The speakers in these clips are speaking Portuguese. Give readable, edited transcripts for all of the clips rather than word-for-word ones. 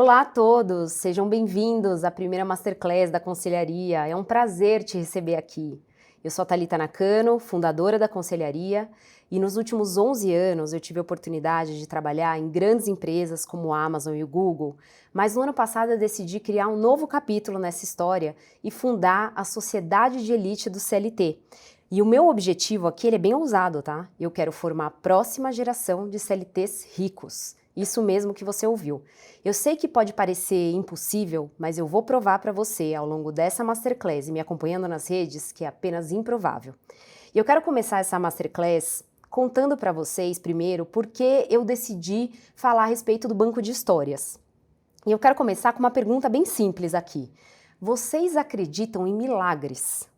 Olá a todos, sejam bem-vindos à primeira Masterclass da Conselharia. É um prazer te receber aqui. Eu sou a Thalita Nakano, fundadora da Conselharia, e nos últimos 11 anos eu tive a oportunidade de trabalhar em grandes empresas como a Amazon e o Google, mas no ano passado eu decidi criar um novo capítulo nessa história e fundar a Sociedade de Elite do CLT. E o meu objetivo aqui ele é bem ousado, tá? Eu quero formar a próxima geração de CLTs ricos. Isso mesmo que você ouviu. Eu sei que pode parecer impossível, mas eu vou provar para você ao longo dessa Masterclass e me acompanhando nas redes que é apenas improvável. E eu quero começar essa Masterclass contando para vocês primeiro por que eu decidi falar a respeito do banco de histórias. E eu quero começar com uma pergunta bem simples aqui. Vocês acreditam em milagres?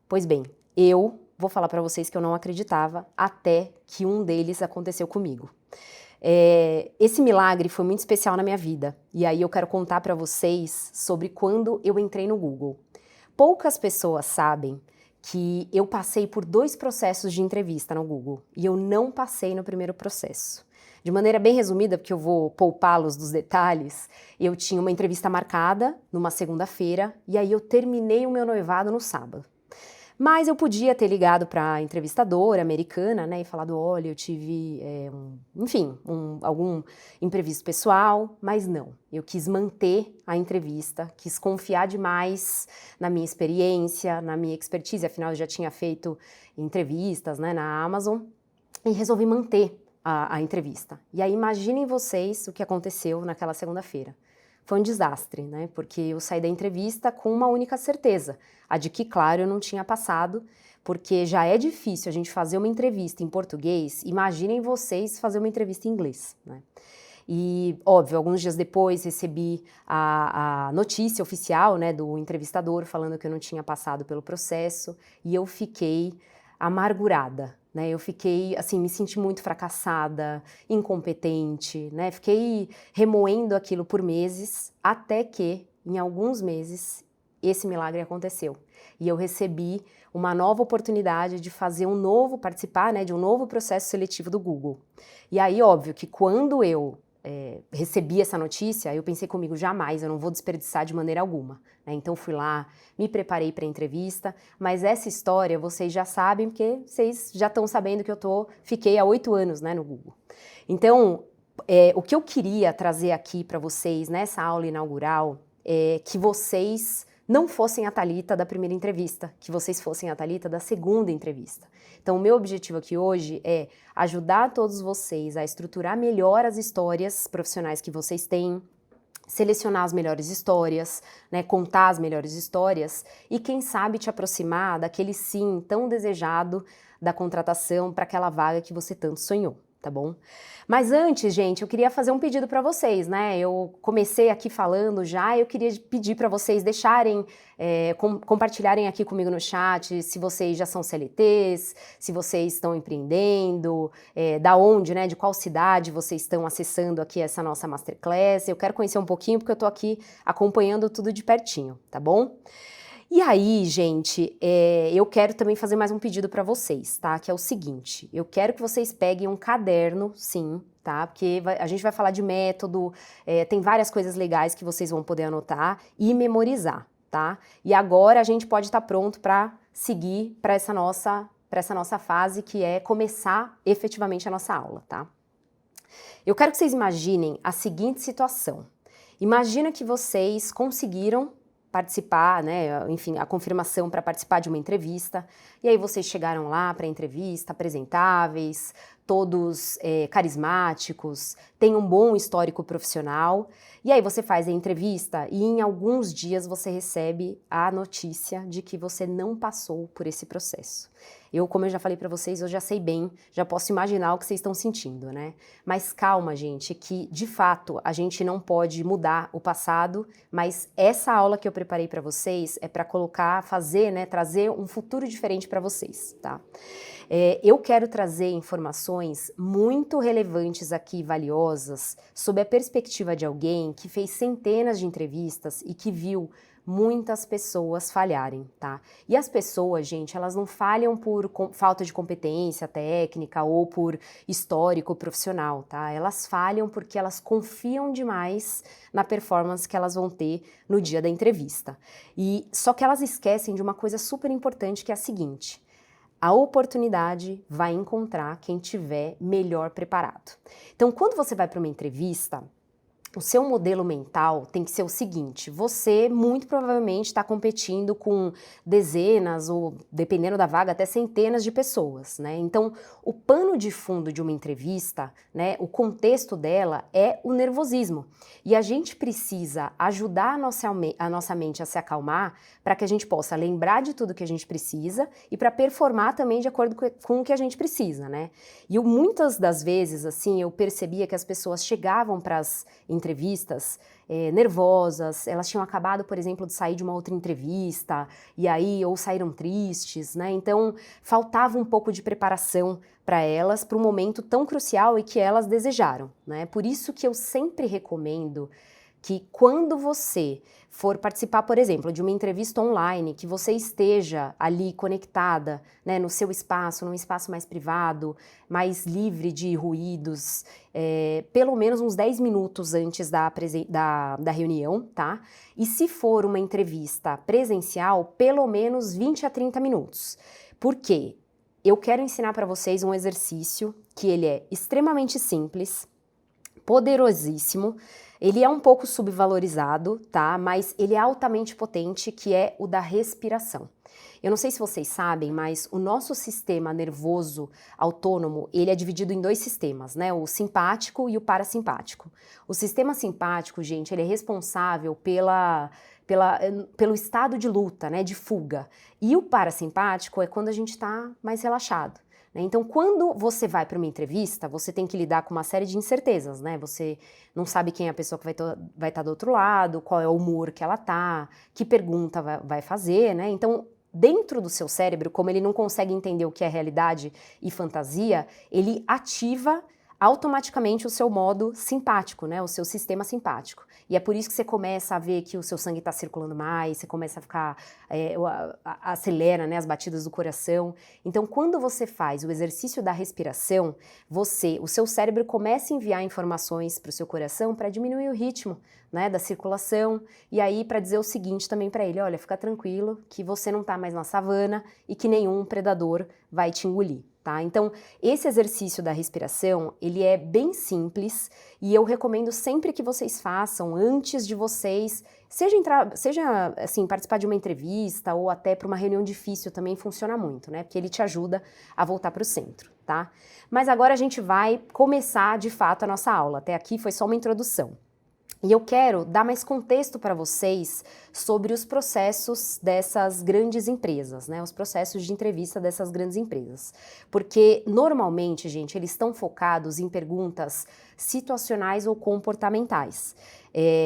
Pois bem, eu vou falar para vocês que eu não acreditava até que um deles aconteceu comigo. Esse milagre foi muito especial na minha vida, e aí eu quero contar para vocês sobre quando eu entrei no Google. Poucas pessoas sabem que eu passei por 2 processos de entrevista no Google, e eu não passei no primeiro processo. De maneira bem resumida, porque eu vou poupá-los dos detalhes, eu tinha uma entrevista marcada numa segunda-feira, e aí eu terminei o meu noivado no sábado. Mas eu podia ter ligado para a entrevistadora americana, né, e falado, olha, eu tive, algum imprevisto pessoal, mas não. Eu quis manter a entrevista, quis confiar demais na minha experiência, na minha expertise, afinal eu já tinha feito entrevistas, né, na Amazon, e resolvi manter a entrevista. E aí imaginem vocês o que aconteceu naquela segunda-feira. Foi um desastre, né? Porque eu saí da entrevista com uma única certeza, a de que, claro, eu não tinha passado, porque já é difícil a gente fazer uma entrevista em português, imaginem vocês fazer uma entrevista em inglês, né? E, óbvio, alguns dias depois recebi a notícia oficial, né, do entrevistador falando que eu não tinha passado pelo processo e eu fiquei amargurada, né? Eu fiquei, assim, me senti muito fracassada, incompetente, né? Fiquei remoendo aquilo por meses, até que, em alguns meses, esse milagre aconteceu. E eu recebi uma nova oportunidade de participar, né, de um novo processo seletivo do Google. E aí, óbvio, que quando eu recebi essa notícia, eu pensei comigo, jamais, eu não vou desperdiçar de maneira alguma, né? Então fui lá, me preparei para a entrevista, mas essa história vocês já sabem, porque vocês já estão sabendo que fiquei há 8 anos, né, no Google. Então, o que eu queria trazer aqui para vocês nessa aula inaugural é que vocês não fossem a Thalita da primeira entrevista, que vocês fossem a Thalita da segunda entrevista. Então, o meu objetivo aqui hoje é ajudar todos vocês a estruturar melhor as histórias profissionais que vocês têm, selecionar as melhores histórias, né, contar as melhores histórias e, quem sabe, te aproximar daquele sim tão desejado da contratação para aquela vaga que você tanto sonhou. Tá bom? Mas antes, gente, eu queria fazer um pedido para vocês, né? Eu comecei aqui falando já, eu queria pedir para vocês deixarem, compartilharem aqui comigo no chat se vocês já são CLTs, se vocês estão empreendendo, da onde, né? De qual cidade vocês estão acessando aqui essa nossa Masterclass. Eu quero conhecer um pouquinho porque eu tô aqui acompanhando tudo de pertinho, tá bom? E aí, gente, eu quero também fazer mais um pedido para vocês, tá? Que é o seguinte, eu quero que vocês peguem um caderno, sim, tá? Porque a gente vai falar de método, tem várias coisas legais que vocês vão poder anotar e memorizar, tá? E agora a gente pode estar pronto para seguir para essa nossa fase, que é começar efetivamente a nossa aula, tá? Eu quero que vocês imaginem a seguinte situação. Imagina que vocês conseguiram participar, né, enfim, a confirmação para participar de uma entrevista, e aí vocês chegaram lá para a entrevista, apresentáveis, todos carismáticos, têm um bom histórico profissional, e aí você faz a entrevista e em alguns dias você recebe a notícia de que você não passou por esse processo. Como eu já falei para vocês, eu já sei bem, já posso imaginar o que vocês estão sentindo, né? Mas calma, gente, que de fato a gente não pode mudar o passado, mas essa aula que eu preparei para vocês é para trazer um futuro diferente para vocês, tá? Eu quero trazer informações muito relevantes aqui, valiosas, sob a perspectiva de alguém que fez centenas de entrevistas e que viu muitas pessoas falharem, tá? E as pessoas, gente, elas não falham por falta de competência técnica ou por histórico profissional, tá? Elas falham porque elas confiam demais na performance que elas vão ter no dia da entrevista. E só que elas esquecem de uma coisa super importante, que é a seguinte: a oportunidade vai encontrar quem tiver melhor preparado. Então, quando você vai para uma entrevista, o seu modelo mental tem que ser o seguinte: você muito provavelmente está competindo com dezenas ou, dependendo da vaga, até centenas de pessoas, né? Então, o pano de fundo de uma entrevista, né, o contexto dela é o nervosismo. E a gente precisa ajudar a nossa mente a se acalmar para que a gente possa lembrar de tudo que a gente precisa e para performar também de acordo com o que a gente precisa, né? E muitas das vezes, assim, eu percebia que as pessoas chegavam para as entrevistas nervosas, elas tinham acabado, por exemplo, de sair de uma outra entrevista, e aí ou saíram tristes, né? Então, faltava um pouco de preparação para elas, para um momento tão crucial e que elas desejaram, né? Por isso que eu sempre recomendo que quando você for participar, por exemplo, de uma entrevista online, que você esteja ali conectada, né, no seu espaço, num espaço mais privado, mais livre de ruídos, pelo menos uns 10 minutos antes da reunião, tá? E se for uma entrevista presencial, pelo menos 20 a 30 minutos. Por quê? Eu quero ensinar para vocês um exercício que ele é extremamente simples, poderosíssimo. Ele é um pouco subvalorizado, tá? Mas ele é altamente potente, que é o da respiração. Eu não sei se vocês sabem, mas o nosso sistema nervoso autônomo, ele é dividido em dois sistemas, né? O simpático e o parasimpático. O sistema simpático, gente, ele é responsável pelo estado de luta, né? De fuga. E o parasimpático é quando a gente está mais relaxado. Então, quando você vai para uma entrevista, você tem que lidar com uma série de incertezas, né? Você não sabe quem é a pessoa que vai estar do outro lado, qual é o humor que ela tá, que pergunta vai fazer, né? Então, dentro do seu cérebro, como ele não consegue entender o que é realidade e fantasia, ele ativa automaticamente o seu modo simpático, né? O seu sistema simpático. E é por isso que você começa a ver que o seu sangue está circulando mais, você começa a ficar, acelera, né, as batidas do coração. Então, quando você faz o exercício da respiração, o seu cérebro começa a enviar informações para o seu coração para diminuir o ritmo, né, da circulação, e aí para dizer o seguinte também para ele: olha, fica tranquilo que você não está mais na savana e que nenhum predador vai te engolir. Tá? Então, esse exercício da respiração, ele é bem simples e eu recomendo sempre que vocês façam antes de vocês, seja assim, participar de uma entrevista ou até para uma reunião difícil também funciona muito, né? Porque ele te ajuda a voltar para o centro, tá? Mas agora a gente vai começar de fato a nossa aula. Até aqui foi só uma introdução. E eu quero dar mais contexto para vocês sobre os processos dessas grandes empresas, né? Os processos de entrevista dessas grandes empresas. Porque, normalmente, gente, eles estão focados em perguntas situacionais ou comportamentais.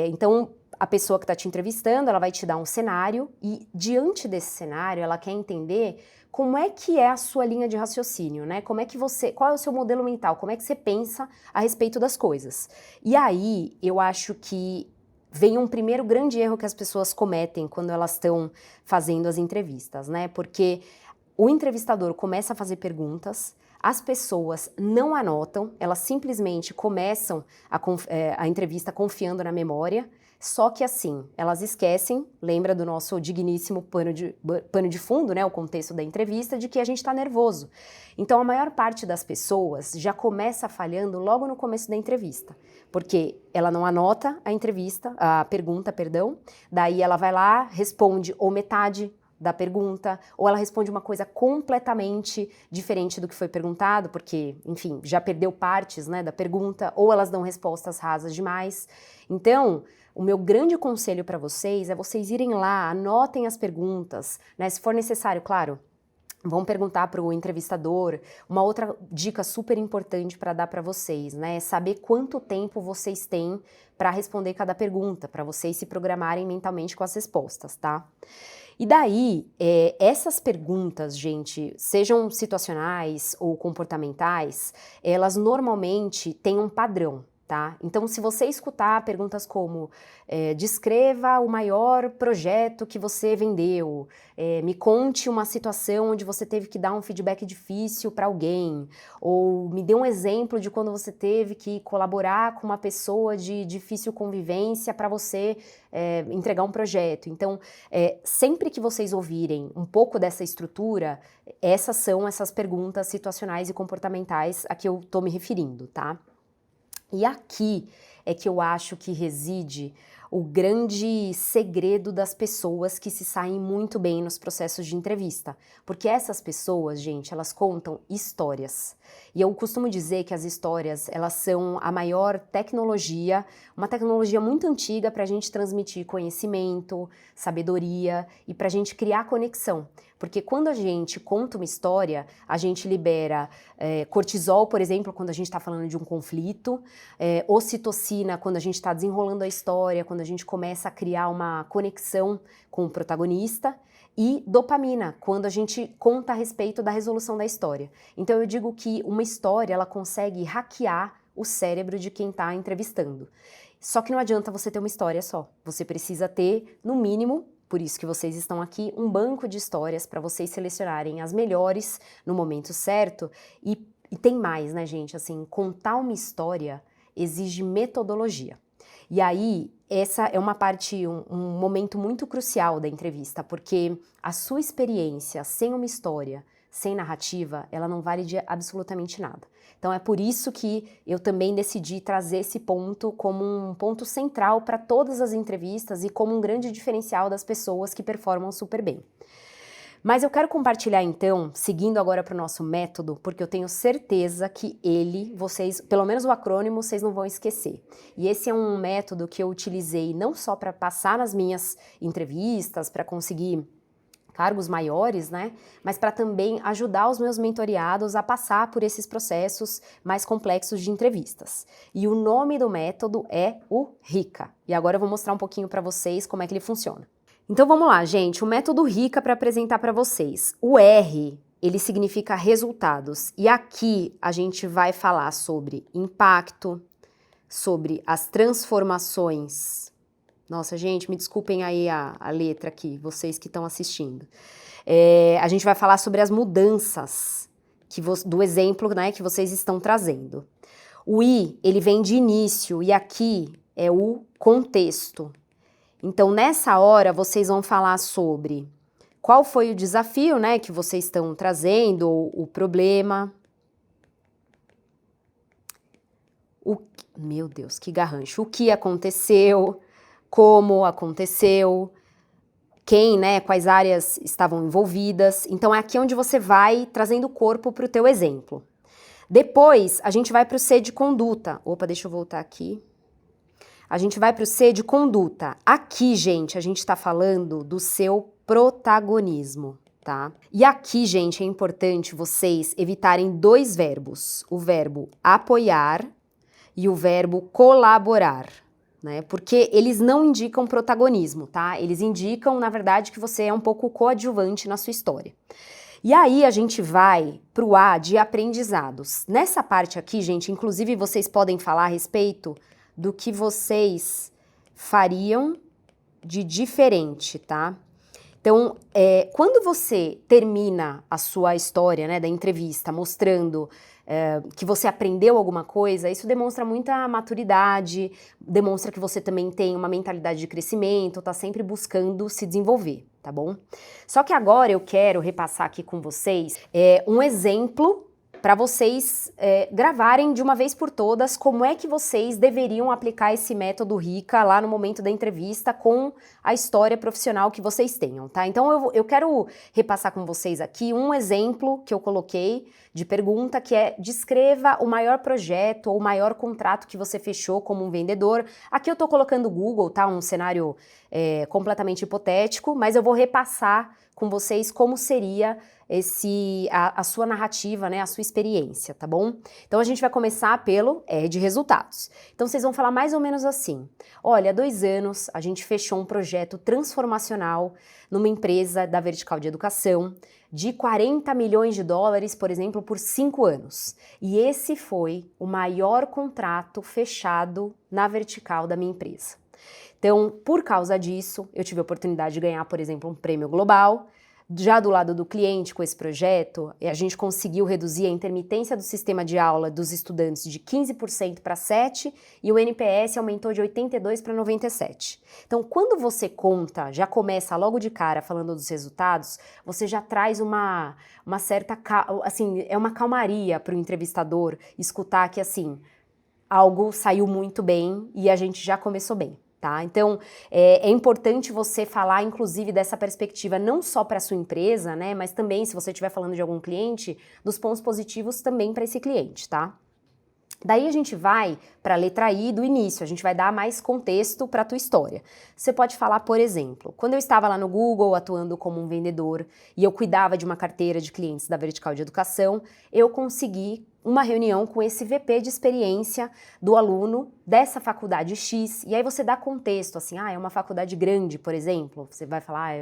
Então, a pessoa que está te entrevistando, ela vai te dar um cenário e, diante desse cenário, ela quer entender como é que é a sua linha de raciocínio, né? Qual é o seu modelo mental? Como é que você pensa a respeito das coisas? E aí, eu acho que vem um primeiro grande erro que as pessoas cometem quando elas estão fazendo as entrevistas, né? Porque o entrevistador começa a fazer perguntas, as pessoas não anotam, elas simplesmente começam a entrevista confiando na memória. Só que assim, elas esquecem, lembra do nosso digníssimo pano de fundo, né, o contexto da entrevista, de que a gente está nervoso. Então a maior parte das pessoas já começa falhando logo no começo da entrevista, porque ela não anota a pergunta, daí ela vai lá, responde ou metade da pergunta, ou ela responde uma coisa completamente diferente do que foi perguntado, porque, enfim, já perdeu partes, né, da pergunta, ou elas dão respostas rasas demais. Então, o meu grande conselho para vocês é vocês irem lá, anotem as perguntas, né, se for necessário, claro. Vão perguntar para o entrevistador. Uma outra dica super importante para dar para vocês, né, é saber quanto tempo vocês têm para responder cada pergunta, para vocês se programarem mentalmente com as respostas, tá? E daí, essas perguntas, gente, sejam situacionais ou comportamentais, elas normalmente têm um padrão. tá? Então, se você escutar perguntas como descreva o maior projeto que você vendeu, me conte uma situação onde você teve que dar um feedback difícil para alguém, ou me dê um exemplo de quando você teve que colaborar com uma pessoa de difícil convivência para você entregar um projeto. Então, sempre que vocês ouvirem um pouco dessa estrutura, essas são essas perguntas situacionais e comportamentais a que eu tô me referindo, tá? E aqui é que eu acho que reside o grande segredo das pessoas que se saem muito bem nos processos de entrevista. Porque essas pessoas, gente, elas contam histórias. E eu costumo dizer que as histórias, elas são a maior tecnologia, uma tecnologia muito antiga para a gente transmitir conhecimento, sabedoria e para a gente criar conexão. Porque quando a gente conta uma história, a gente libera cortisol, por exemplo, quando a gente está falando de um conflito, ocitocina, quando a gente está desenrolando a história, quando a gente começa a criar uma conexão com o protagonista, e dopamina, quando a gente conta a respeito da resolução da história. Então eu digo que uma história, ela consegue hackear o cérebro de quem está entrevistando. Só que não adianta você ter uma história só. Você precisa ter, no mínimo, por isso que vocês estão aqui, um banco de histórias para vocês selecionarem as melhores no momento certo. E tem mais, né, gente? Assim, contar uma história exige metodologia. E aí, essa é uma parte, um momento muito crucial da entrevista, porque a sua experiência sem uma história, sem narrativa, ela não vale de absolutamente nada. Então é por isso que eu também decidi trazer esse ponto como um ponto central para todas as entrevistas e como um grande diferencial das pessoas que performam super bem. Mas eu quero compartilhar então, seguindo agora para o nosso método, porque eu tenho certeza que vocês, pelo menos o acrônimo, vocês não vão esquecer. E esse é um método que eu utilizei não só para passar nas minhas entrevistas, para conseguir cargos maiores, né? Mas para também ajudar os meus mentoreados a passar por esses processos mais complexos de entrevistas. E o nome do método é o RICA. E agora eu vou mostrar um pouquinho para vocês como é que ele funciona. Então vamos lá, gente, o método RICA para apresentar para vocês. O R, ele significa resultados, e aqui a gente vai falar sobre impacto, sobre as transformações. Nossa, gente, me desculpem aí a letra aqui, vocês que estão assistindo. A gente vai falar sobre as mudanças do exemplo, né, que vocês estão trazendo. O I, ele vem de início, e aqui é o contexto. Então, nessa hora, vocês vão falar sobre qual foi o desafio, né, que vocês estão trazendo, ou o problema. Meu Deus, que garrancho. O que aconteceu, como aconteceu, quem, né, quais áreas estavam envolvidas. Então, é aqui onde você vai trazendo o corpo para o teu exemplo. Depois, a gente vai para o C de conduta. Opa, deixa eu voltar aqui. A gente vai para o C de conduta. Aqui, gente, a gente está falando do seu protagonismo, tá? E aqui, gente, é importante vocês evitarem dois verbos. O verbo apoiar e o verbo colaborar, né? Porque eles não indicam protagonismo, tá? Eles indicam, na verdade, que você é um pouco coadjuvante na sua história. E aí a gente vai para o A de aprendizados. Nessa parte aqui, gente, inclusive vocês podem falar a respeito do que vocês fariam de diferente, tá? Então, quando você termina a sua história, né, da entrevista, mostrando que você aprendeu alguma coisa, isso demonstra muita maturidade, demonstra que você também tem uma mentalidade de crescimento, tá sempre buscando se desenvolver, tá bom? Só que agora eu quero repassar aqui com vocês um exemplo para vocês gravarem de uma vez por todas como é que vocês deveriam aplicar esse método RICA lá no momento da entrevista com a história profissional que vocês tenham, tá? Então eu quero repassar com vocês aqui um exemplo que eu coloquei de pergunta que é: descreva o maior projeto ou o maior contrato que você fechou como um vendedor. Aqui eu tô colocando o Google, tá? Um cenário completamente hipotético, mas eu vou repassar com vocês como seria a sua narrativa, né, a sua experiência, tá bom? Então a gente vai começar pelo R de resultados. Então vocês vão falar mais ou menos assim: olha, há 2 anos a gente fechou um projeto transformacional numa empresa da vertical de educação de 40 milhões de dólares, por exemplo, por 5 anos. E esse foi o maior contrato fechado na vertical da minha empresa. Então, por causa disso, eu tive a oportunidade de ganhar, por exemplo, um prêmio global. Já do lado do cliente, com esse projeto, a gente conseguiu reduzir a intermitência do sistema de aula dos estudantes de 15% para 7% e o NPS aumentou de 82 para 97. Então, quando você conta, já começa logo de cara falando dos resultados, você já traz uma certa, assim, é uma calmaria para o entrevistador escutar que, assim, algo saiu muito bem e a gente já começou bem. Tá? Então, é importante você falar, inclusive, dessa perspectiva não só para a sua empresa, né, mas também, se você estiver falando de algum cliente, dos pontos positivos também para esse cliente, tá? Daí a gente vai para a letra I do início, a gente vai dar mais contexto para a tua história. Você pode falar, por exemplo, quando eu estava lá no Google atuando como um vendedor e eu cuidava de uma carteira de clientes da vertical de educação, eu consegui uma reunião com esse VP de experiência do aluno dessa faculdade X, e aí você dá contexto, assim, é uma faculdade grande, por exemplo, você vai falar,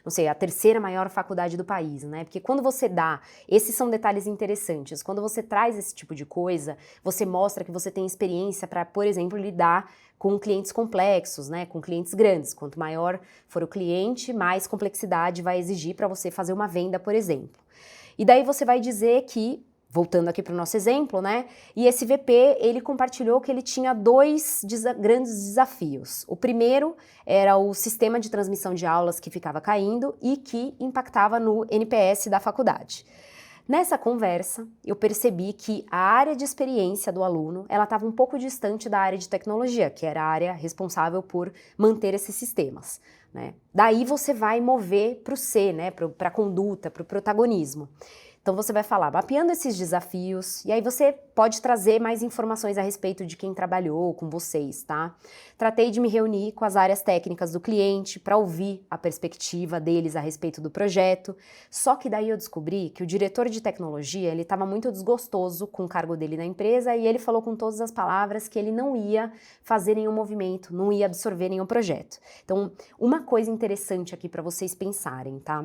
não sei, a 3ª maior faculdade do país, né? Porque quando você dá, esses são detalhes interessantes, quando você traz esse tipo de coisa, você mostra que você tem experiência para, por exemplo, lidar com clientes complexos, né? Com clientes grandes. Quanto maior for o cliente, mais complexidade vai exigir para você fazer uma venda, por exemplo. E daí você vai dizer que, voltando aqui para o nosso exemplo, né? E esse VP, ele compartilhou que ele tinha 2 grandes desafios. O primeiro era o sistema de transmissão de aulas que ficava caindo e que impactava no NPS da faculdade. Nessa conversa, eu percebi que a área de experiência do aluno, ela estava um pouco distante da área de tecnologia, que era a área responsável por manter esses sistemas, né? Daí você vai mover para o C, né? Para a conduta, para o protagonismo. Então você vai falar, mapeando esses desafios, e aí você pode trazer mais informações a respeito de quem trabalhou com vocês, tá? Tratei de me reunir com as áreas técnicas do cliente para ouvir a perspectiva deles a respeito do projeto, só que daí eu descobri que o diretor de tecnologia, ele estava muito desgostoso com o cargo dele na empresa e ele falou com todas as palavras que ele não ia fazer nenhum movimento, não ia absorver nenhum projeto. Então, uma coisa interessante aqui para vocês pensarem, tá?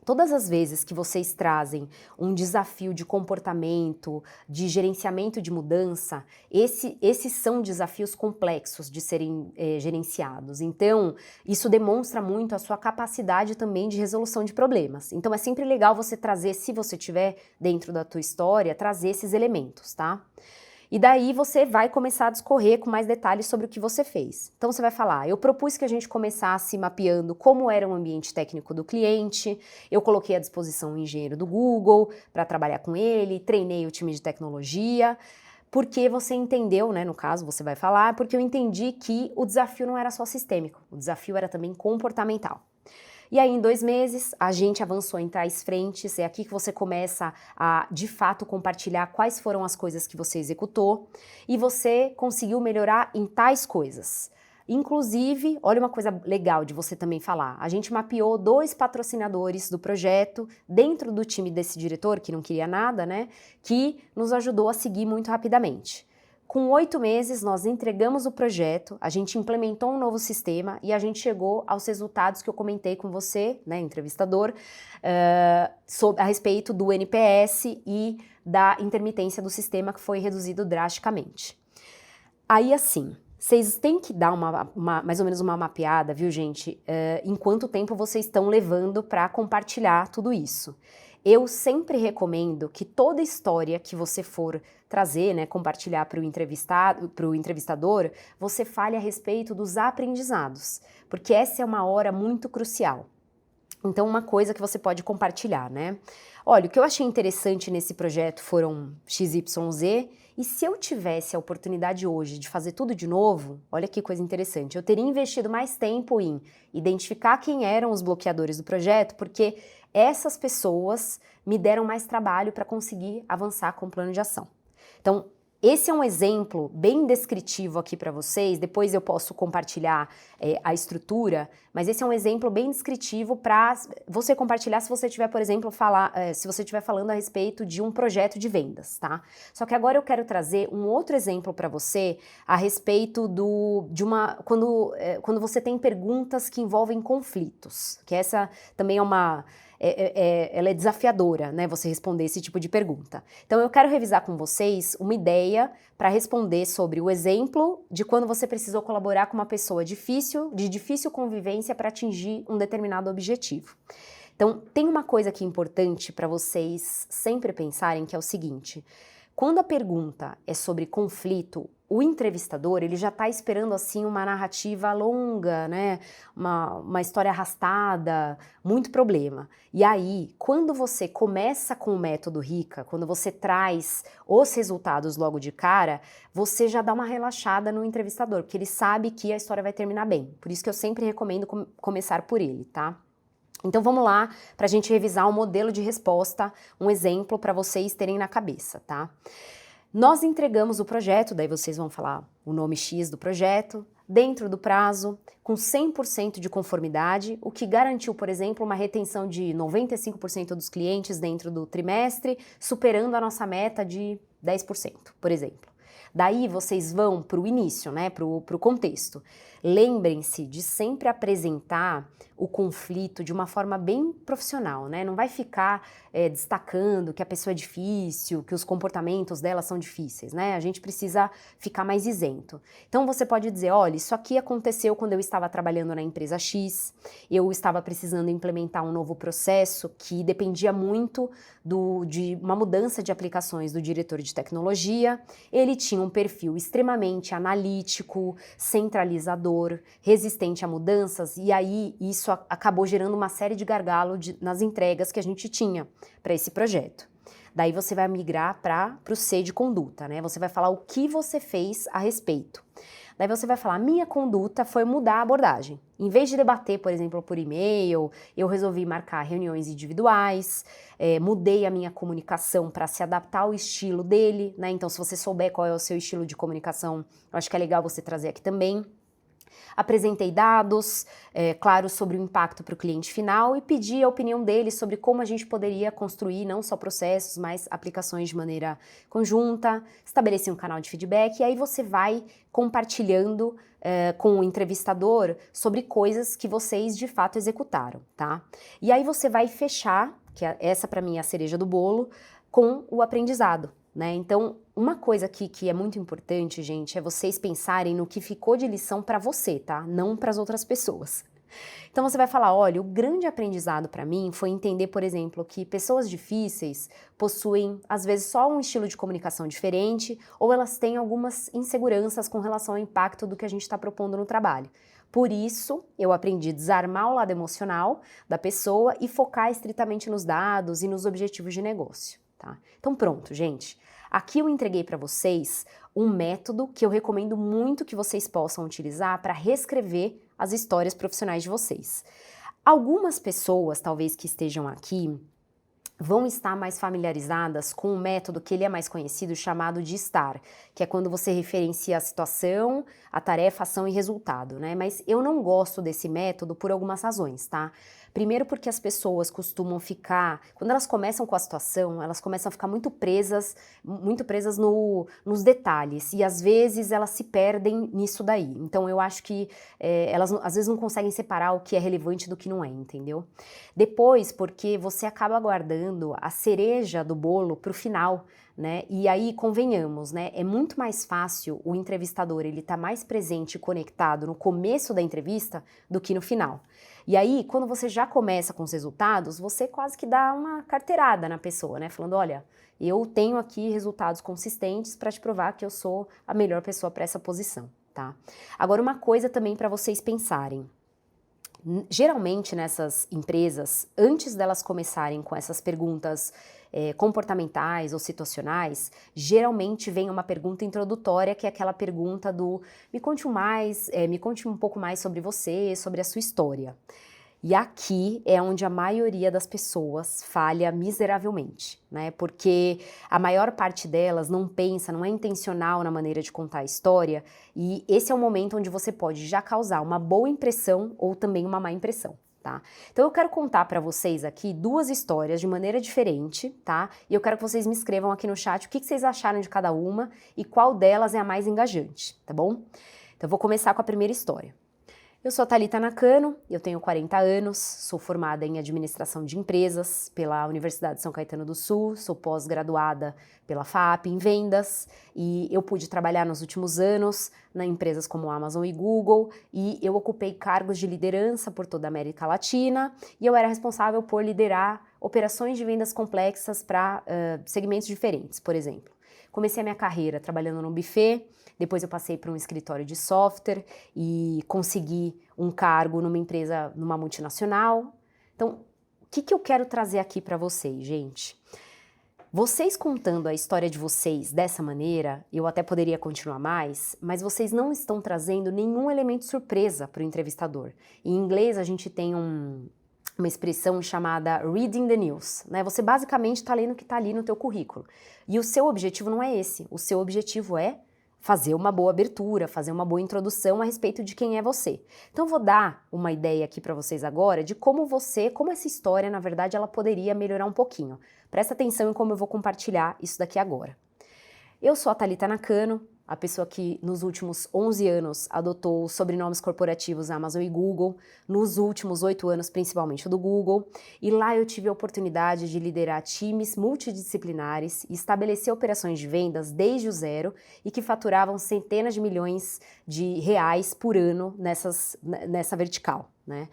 Todas as vezes que vocês trazem um desafio de comportamento, de gerenciamento de mudança, esses são desafios complexos de serem gerenciados. Então, isso demonstra muito a sua capacidade também de resolução de problemas. Então, é sempre legal você trazer, se você tiver dentro da tua história, trazer esses elementos, tá? E daí você vai começar a discorrer com mais detalhes sobre o que você fez. Então você vai falar, eu propus que a gente começasse mapeando como era o ambiente técnico do cliente, eu coloquei à disposição um engenheiro do Google para trabalhar com ele, treinei o time de tecnologia, porque você entendeu, né, no caso você vai falar, porque eu entendi que o desafio não era só sistêmico, o desafio era também comportamental. E aí, em 2 meses, a gente avançou em tais frentes, é aqui que você começa a, de fato, compartilhar quais foram as coisas que você executou e você conseguiu melhorar em tais coisas. Inclusive, olha uma coisa legal de você também falar, a gente mapeou 2 patrocinadores do projeto dentro do time desse diretor, que não queria nada, né, que nos ajudou a seguir muito rapidamente. Com 8 meses, nós entregamos o projeto, a gente implementou um novo sistema e a gente chegou aos resultados que eu comentei com você, né, entrevistador, a respeito do NPS e da intermitência do sistema que foi reduzido drasticamente. Aí, assim, vocês têm que dar mais ou menos uma mapeada, viu, gente, em quanto tempo vocês estão levando para compartilhar tudo isso. Eu sempre recomendo que toda história que você for trazer, né, compartilhar para o entrevistador, você fale a respeito dos aprendizados, porque essa é uma hora muito crucial. Então, uma coisa que você pode compartilhar, né? Olha, o que eu achei interessante nesse projeto foram XYZ, e se eu tivesse a oportunidade hoje de fazer tudo de novo, olha que coisa interessante, eu teria investido mais tempo em identificar quem eram os bloqueadores do projeto, porque essas pessoas me deram mais trabalho para conseguir avançar com o plano de ação. Então, Esse é um exemplo bem descritivo aqui para vocês, depois eu posso compartilhar a estrutura, mas esse é um exemplo bem descritivo para você compartilhar se você estiver, por exemplo, se você estiver falando a respeito de um projeto de vendas, tá? Só que agora eu quero trazer um outro exemplo para você a respeito quando você tem perguntas que envolvem conflitos, que essa também é ela é desafiadora, né, você responder esse tipo de pergunta. Então eu quero revisar com vocês uma ideia para responder sobre o exemplo de quando você precisou colaborar com uma pessoa de difícil convivência para atingir um determinado objetivo. Então tem uma coisa que é importante para vocês sempre pensarem, que é o seguinte: quando a pergunta é sobre conflito, o entrevistador, ele já está esperando assim uma narrativa longa, né? Uma história arrastada, muito problema. E aí, quando você começa com o método RICA, quando você traz os resultados logo de cara, você já dá uma relaxada no entrevistador, porque ele sabe que a história vai terminar bem. Por isso que eu sempre recomendo começar por ele, tá? Então vamos lá para a gente revisar um modelo de resposta, um exemplo para vocês terem na cabeça, tá? Nós entregamos o projeto, daí vocês vão falar o nome X do projeto, dentro do prazo, com 100% de conformidade, o que garantiu, por exemplo, uma retenção de 95% dos clientes dentro do trimestre, superando a nossa meta de 10%, por exemplo. Daí vocês vão para o início, né, para o contexto. Lembrem-se de sempre apresentar o conflito de uma forma bem profissional, né? Não vai ficar destacando que a pessoa é difícil, que os comportamentos dela são difíceis, né? A gente precisa ficar mais isento. Então você pode dizer, olha, isso aqui aconteceu quando eu estava trabalhando na empresa X, eu estava precisando implementar um novo processo que dependia muito de uma mudança de aplicações do diretor de tecnologia. Ele tinha um perfil extremamente analítico, centralizador, resistente a mudanças, e aí isso acabou gerando uma série de gargalos nas entregas que a gente tinha para esse projeto. Daí você vai migrar para o C de conduta, né? Você vai falar o que você fez a respeito. Daí você vai falar, minha conduta foi mudar a abordagem. Em vez de debater, por exemplo, por e-mail, eu resolvi marcar reuniões individuais, mudei a minha comunicação para se adaptar ao estilo dele, né? Então, se você souber qual é o seu estilo de comunicação, eu acho que é legal você trazer aqui também. Apresentei dados, claro, sobre o impacto para o cliente final e pedi a opinião dele sobre como a gente poderia construir não só processos, mas aplicações de maneira conjunta, estabeleci um canal de feedback e aí você vai compartilhando com o entrevistador sobre coisas que vocês de fato executaram, tá? E aí você vai fechar, que essa para mim é a cereja do bolo, com o aprendizado. Né? Então, uma coisa aqui que é muito importante, gente, é vocês pensarem no que ficou de lição para você, tá? Não para as outras pessoas. Então você vai falar, olha, o grande aprendizado para mim foi entender, por exemplo, que pessoas difíceis possuem, às vezes, só um estilo de comunicação diferente ou elas têm algumas inseguranças com relação ao impacto do que a gente está propondo no trabalho. Por isso, eu aprendi a desarmar o lado emocional da pessoa e focar estritamente nos dados e nos objetivos de negócio. Tá? Então pronto, gente. Aqui eu entreguei para vocês um método que eu recomendo muito que vocês possam utilizar para reescrever as histórias profissionais de vocês. Algumas pessoas, talvez que estejam aqui, vão estar mais familiarizadas com um método que ele é mais conhecido, chamado de STAR, que é quando você referencia a situação, a tarefa, ação e resultado, né? Mas eu não gosto desse método por algumas razões, tá? Primeiro porque as pessoas costumam ficar, quando elas começam com a situação, elas começam a ficar muito presas nos detalhes, e às vezes elas se perdem nisso daí. Então eu acho que elas às vezes não conseguem separar o que é relevante do que não é, entendeu? Depois, porque você acaba guardando a cereja do bolo para o final, né? E aí, convenhamos, né? É muito mais fácil o entrevistador, ele tá mais presente e conectado no começo da entrevista do que no final. E aí, quando você já começa com os resultados, você quase que dá uma carteirada na pessoa, né? Falando, olha, eu tenho aqui resultados consistentes para te provar que eu sou a melhor pessoa para essa posição, tá? Agora, uma coisa também para vocês pensarem. Geralmente nessas empresas, antes delas começarem com essas perguntas comportamentais ou situacionais, geralmente vem uma pergunta introdutória, que é aquela pergunta do me conte um pouco mais sobre você, sobre a sua história. E aqui é onde a maioria das pessoas falha miseravelmente, né? Porque a maior parte delas não pensa, não é intencional na maneira de contar a história, e esse é o momento onde você pode já causar uma boa impressão ou também uma má impressão. Tá? Então eu quero contar para vocês aqui duas histórias de maneira diferente, tá? E eu quero que vocês me escrevam aqui no chat o que vocês acharam de cada uma e qual delas é a mais engajante, tá bom? Então eu vou começar com a primeira história. Eu sou a Thalita Nakano, eu tenho 40 anos, sou formada em Administração de Empresas pela Universidade de São Caetano do Sul, sou pós-graduada pela FAP em Vendas e eu pude trabalhar nos últimos anos em empresas como Amazon e Google e eu ocupei cargos de liderança por toda a América Latina e eu era responsável por liderar operações de vendas complexas para segmentos diferentes, por exemplo. Comecei a minha carreira trabalhando no buffet, depois eu passei para um escritório de software e consegui um cargo numa empresa, numa multinacional. Então, o que eu quero trazer aqui para vocês, gente? Vocês contando a história de vocês dessa maneira, eu até poderia continuar mais, mas vocês não estão trazendo nenhum elemento surpresa para o entrevistador. Em inglês, a gente tem uma expressão chamada reading the news, né? Você basicamente está lendo o que está ali no teu currículo. E o seu objetivo não é esse. O seu objetivo é fazer uma boa abertura, fazer uma boa introdução a respeito de quem é você. Então eu vou dar uma ideia aqui para vocês agora de como essa história, na verdade, ela poderia melhorar um pouquinho. Presta atenção em como eu vou compartilhar isso daqui agora. Eu sou a Thalita Nakano, a pessoa que nos últimos 11 anos adotou os sobrenomes corporativos Amazon e Google, nos últimos 8 anos principalmente do Google, e lá eu tive a oportunidade de liderar times multidisciplinares e estabelecer operações de vendas desde o zero e que faturavam centenas de milhões de reais por ano nessa vertical, né?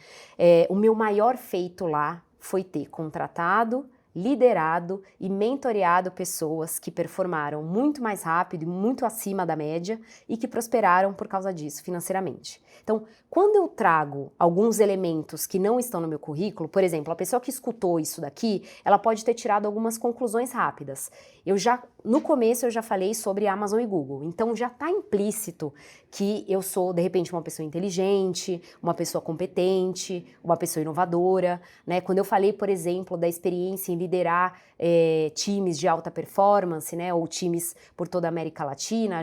O meu maior feito lá foi ter contratado, liderado e mentoreado pessoas que performaram muito mais rápido e muito acima da média e que prosperaram por causa disso financeiramente. Então, quando eu trago alguns elementos que não estão no meu currículo, por exemplo, a pessoa que escutou isso daqui, ela pode ter tirado algumas conclusões rápidas. No começo eu já falei sobre Amazon e Google, então já está implícito que eu sou, de repente, uma pessoa inteligente, uma pessoa competente, uma pessoa inovadora, né? Quando eu falei, por exemplo, da experiência em liderar times de alta performance, né, ou times por toda a América Latina,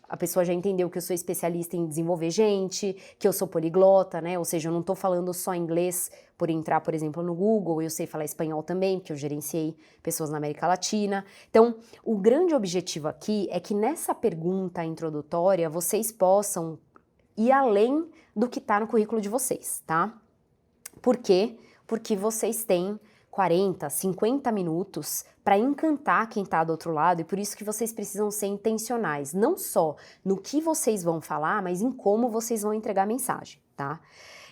a pessoa já entendeu que eu sou especialista em desenvolver gente, que eu sou poliglota, né, ou seja, eu não estou falando só inglês por entrar, por exemplo, no Google, eu sei falar espanhol também, porque eu gerenciei pessoas na América Latina. Então, o grande objetivo aqui é que nessa pergunta introdutória vocês possam ir além do que está no currículo de vocês, tá? Por quê? Porque vocês têm 40, 50 minutos para encantar quem está do outro lado e por isso que vocês precisam ser intencionais, não só no que vocês vão falar, mas em como vocês vão entregar a mensagem, tá?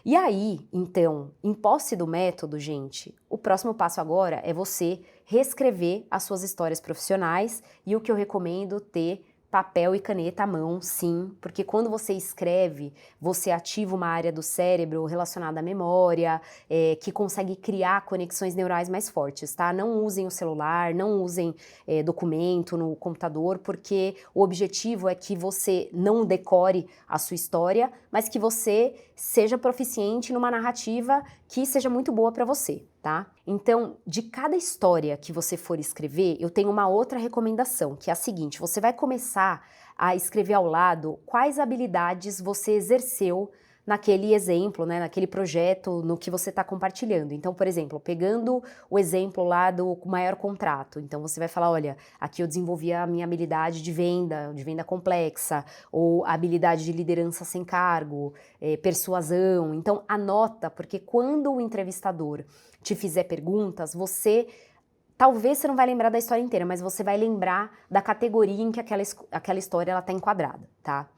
E aí, então, em posse do método, gente, o próximo passo agora é você reescrever as suas histórias profissionais e o que eu recomendo ter papel e caneta à mão, sim, porque quando você escreve, você ativa uma área do cérebro relacionada à memória, que consegue criar conexões neurais mais fortes, tá? Não usem o celular, não usem documento no computador, porque o objetivo é que você não decore a sua história, mas que você seja proficiente numa narrativa que seja muito boa para você, tá? Então, de cada história que você for escrever, eu tenho uma outra recomendação, que é a seguinte: você vai começar a escrever ao lado quais habilidades você exerceu naquele exemplo, né, naquele projeto, no que você está compartilhando. Então, por exemplo, pegando o exemplo lá do maior contrato, então você vai falar, olha, aqui eu desenvolvi a minha habilidade de venda complexa, ou a habilidade de liderança sem cargo, persuasão. Então, anota, porque quando o entrevistador te fizer perguntas, talvez você não vai lembrar da história inteira, mas você vai lembrar da categoria em que aquela história está enquadrada, tá?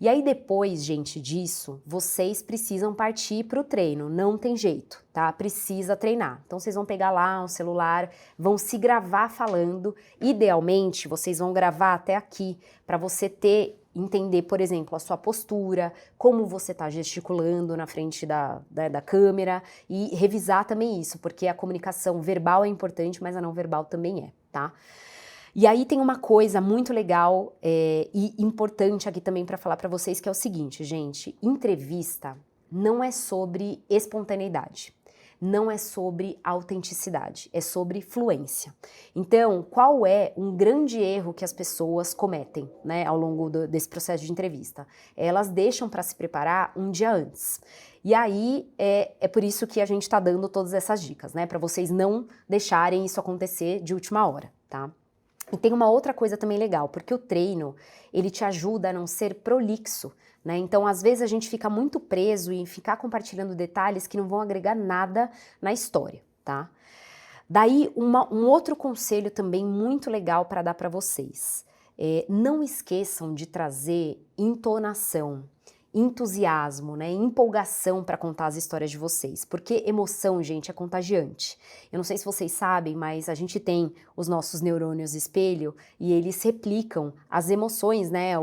E aí depois, gente, disso, vocês precisam partir para o treino, não tem jeito, tá? Precisa treinar. Então vocês vão pegar lá um celular, vão se gravar falando, idealmente vocês vão gravar até aqui, para você entender, por exemplo, a sua postura, como você está gesticulando na frente da câmera e revisar também isso, porque a comunicação verbal é importante, mas a não verbal também é, tá? E aí tem uma coisa muito legal e importante aqui também para falar para vocês, que é o seguinte, gente: entrevista não é sobre espontaneidade. Não é sobre autenticidade, é sobre fluência. Então, qual é um grande erro que as pessoas cometem, né, ao longo desse processo de entrevista? Elas deixam para se preparar um dia antes. E aí, é por isso que a gente está dando todas essas dicas, né, para vocês não deixarem isso acontecer de última hora, tá? E tem uma outra coisa também legal, porque o treino, ele te ajuda a não ser prolixo, né? Então, às vezes a gente fica muito preso em ficar compartilhando detalhes que não vão agregar nada na história, tá? Daí, um outro conselho também muito legal para dar para vocês. Não esqueçam de trazer entonação, entusiasmo, né, empolgação para contar as histórias de vocês, porque emoção, gente, é contagiante. Eu não sei se vocês sabem, mas a gente tem os nossos neurônios espelho e eles replicam as emoções, né,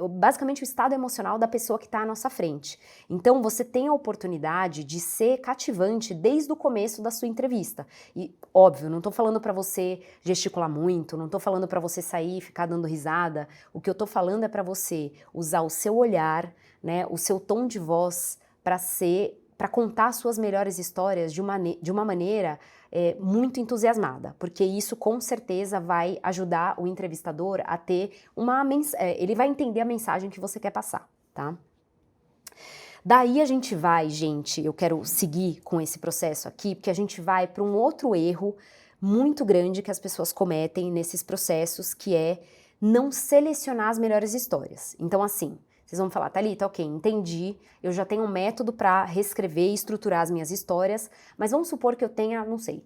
basicamente o estado emocional da pessoa que está à nossa frente. Então você tem a oportunidade de ser cativante desde o começo da sua entrevista. E óbvio, não estou falando para você gesticular muito, não estou falando para você sair e ficar dando risada. O que eu estou falando é para você usar o seu olhar, né, o seu tom de voz para contar suas melhores histórias de uma maneira muito entusiasmada, porque isso com certeza vai ajudar o entrevistador a ter ele vai entender a mensagem que você quer passar, tá? Daí a gente vai, gente, eu quero seguir com esse processo aqui, porque a gente vai para um outro erro muito grande que as pessoas cometem nesses processos, que é não selecionar as melhores histórias. Então, assim, vocês vão falar, Thalita, ok, entendi, eu já tenho um método para reescrever e estruturar as minhas histórias, mas vamos supor que eu tenha, não sei,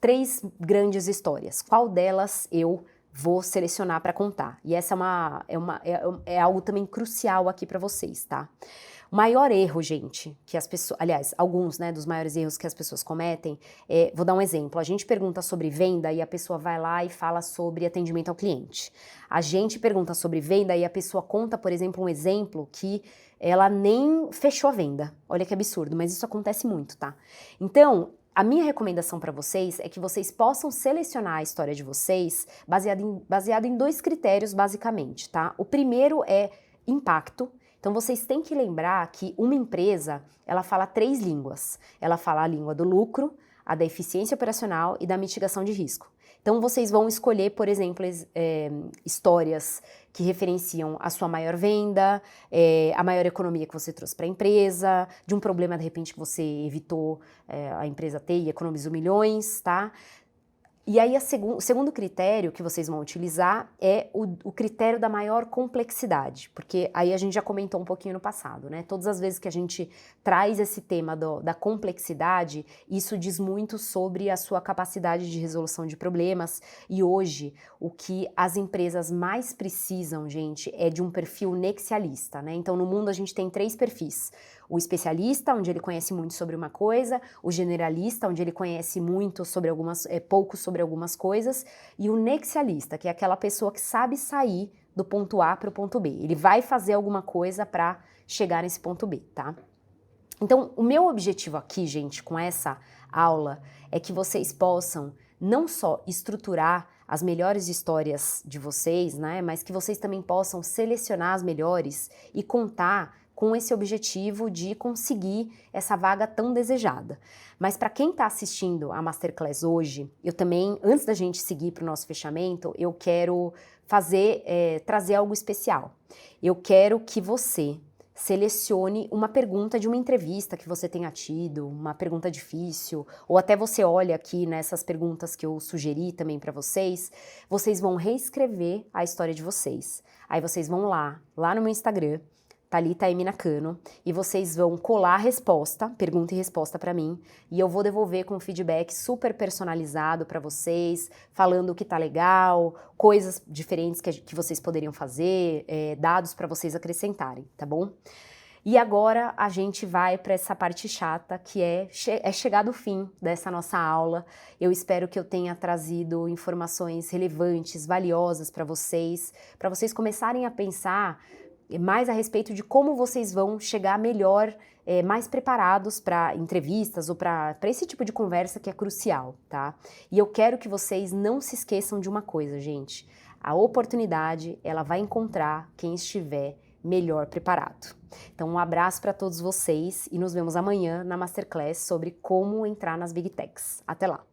3 grandes histórias. Qual delas eu vou selecionar para contar? E essa é algo também crucial aqui para vocês, tá? O maior erro, gente, que as pessoas, aliás, alguns, né, dos maiores erros que as pessoas cometem, vou dar um exemplo, a gente pergunta sobre venda e a pessoa vai lá e fala sobre atendimento ao cliente. A gente pergunta sobre venda e a pessoa conta, por exemplo, um exemplo que ela nem fechou a venda. Olha que absurdo, mas isso acontece muito, tá? Então, a minha recomendação para vocês é que vocês possam selecionar a história de vocês baseada em 2 critérios, basicamente, tá? O primeiro é impacto. Então, vocês têm que lembrar que uma empresa, ela fala 3 línguas. Ela fala a língua do lucro, a da eficiência operacional e da mitigação de risco. Então, vocês vão escolher, por exemplo, histórias que referenciam a sua maior venda, a maior economia que você trouxe para a empresa, de um problema, de repente, que você evitou a empresa ter e economizou milhões, tá? E aí, o segundo critério que vocês vão utilizar é o critério da maior complexidade, porque aí a gente já comentou um pouquinho no passado, né? Todas as vezes que a gente traz esse tema da complexidade, isso diz muito sobre a sua capacidade de resolução de problemas, e hoje o que as empresas mais precisam, gente, é de um perfil nexialista, né? Então, no mundo a gente tem 3 perfis. O especialista, onde ele conhece muito sobre uma coisa, o generalista, onde ele conhece muito sobre pouco sobre algumas coisas, e o nexialista, que é aquela pessoa que sabe sair do ponto A para o ponto B. Ele vai fazer alguma coisa para chegar nesse ponto B, tá? Então, o meu objetivo aqui, gente, com essa aula, é que vocês possam não só estruturar as melhores histórias de vocês, né, mas que vocês também possam selecionar as melhores e contar com esse objetivo de conseguir essa vaga tão desejada. Mas para quem está assistindo a Masterclass hoje, eu também, antes da gente seguir para o nosso fechamento, eu quero trazer algo especial. Eu quero que você selecione uma pergunta de uma entrevista que você tenha tido, uma pergunta difícil, ou até você olha aqui nessas perguntas que eu sugeri também para vocês, vocês vão reescrever a história de vocês. Aí vocês vão lá no meu Instagram, Thalita M. Nakano, e vocês vão colar a resposta, pergunta e resposta para mim, e eu vou devolver com um feedback super personalizado para vocês, falando o que tá legal, coisas diferentes que vocês poderiam fazer, dados para vocês acrescentarem, tá bom? E agora a gente vai para essa parte chata, que é chegar do fim dessa nossa aula. Eu espero que eu tenha trazido informações relevantes, valiosas para vocês começarem a pensar mais a respeito de como vocês vão chegar melhor, mais preparados para entrevistas ou para esse tipo de conversa que é crucial, tá? E eu quero que vocês não se esqueçam de uma coisa, gente. A oportunidade, ela vai encontrar quem estiver melhor preparado. Então, um abraço para todos vocês e nos vemos amanhã na Masterclass sobre como entrar nas Big Techs. Até lá!